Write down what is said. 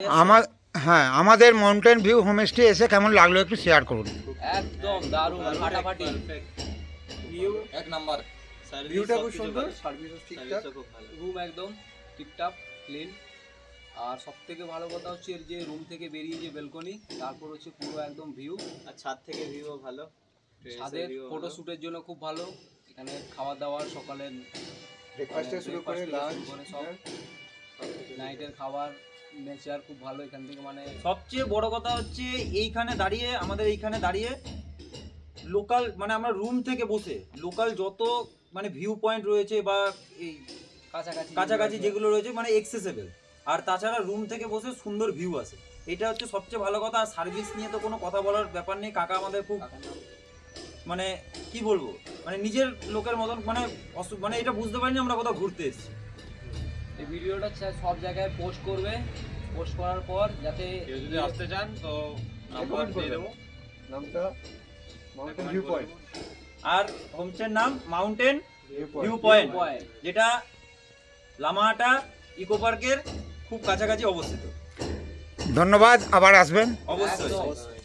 আমার হ্যাঁ, আমাদের মাউন্টেন ভিউ হোমস্টে এসে কেমন লাগলো একটু শেয়ার করুন। একদম দারুণ ফাটাফাটি ভিউ এক নাম্বার, ভিউটা খুব সুন্দর, সার্ভিসও ঠিকঠাক, রুম একদম ঠিকঠাক ক্লিন। আর সব থেকে ভালো কথা হচ্ছে এর যে রুম থেকে বেরিয়ে যে বেলকনি, তারপর হচ্ছে পুরো একদম ভিউ। আর ছাদ থেকে ভিউও ভালো, ছাদের ফটোশুটের জন্য খুব ভালো। এখানে খাওয়া দাওয়ার সকালে ব্রেকফাস্ট থেকে শুরু করে লাঞ্চ সব নাইটের খাবার, নেচার খুব ভালো এখান থেকে। মানে সবচেয়ে বড় কথা হচ্ছে এইখানে দাঁড়িয়ে, আমাদের এইখানে দাঁড়িয়ে লোকাল, মানে আমরা রুম থেকে বসে লোকাল যত মানে ভিউ পয়েন্ট রয়েছে বা এই কাছাকাছি যেগুলো রয়েছে মানে এক্সেসেবল, আর তাছাড়া রুম থেকে বসে সুন্দর ভিউ আসে, এটা হচ্ছে সবচেয়ে ভালো কথা। আর সার্ভিস নিয়ে তো কোনো কথা বলার ব্যাপার নেই, কাকা আমাদের খুব মানে কি বলবো, মানে নিজের লোকের মতন, মানে মানে এটা বুঝতে পারিনি আমরা কোথাও ঘুরতে এসেছি। এই ভিডিওটা সব জায়গায় পোস্ট করবে, পোস্ট করার পর যাতে কেউ যদি আসতে চান তো নাম্বার দিয়ে দেবো, নামটা মাউন্টেন ভিউ পয়েন্ট। আর হোমস্টের নাম মাউন্টেন ভিউ পয়েন্ট পয়েন্ট, যেটা লামাহাটা ইকো পার্কের খুব কাছাকাছি অবস্থিত। ধন্যবাদ, আবার আসবেন। অবশ্যই। একদম।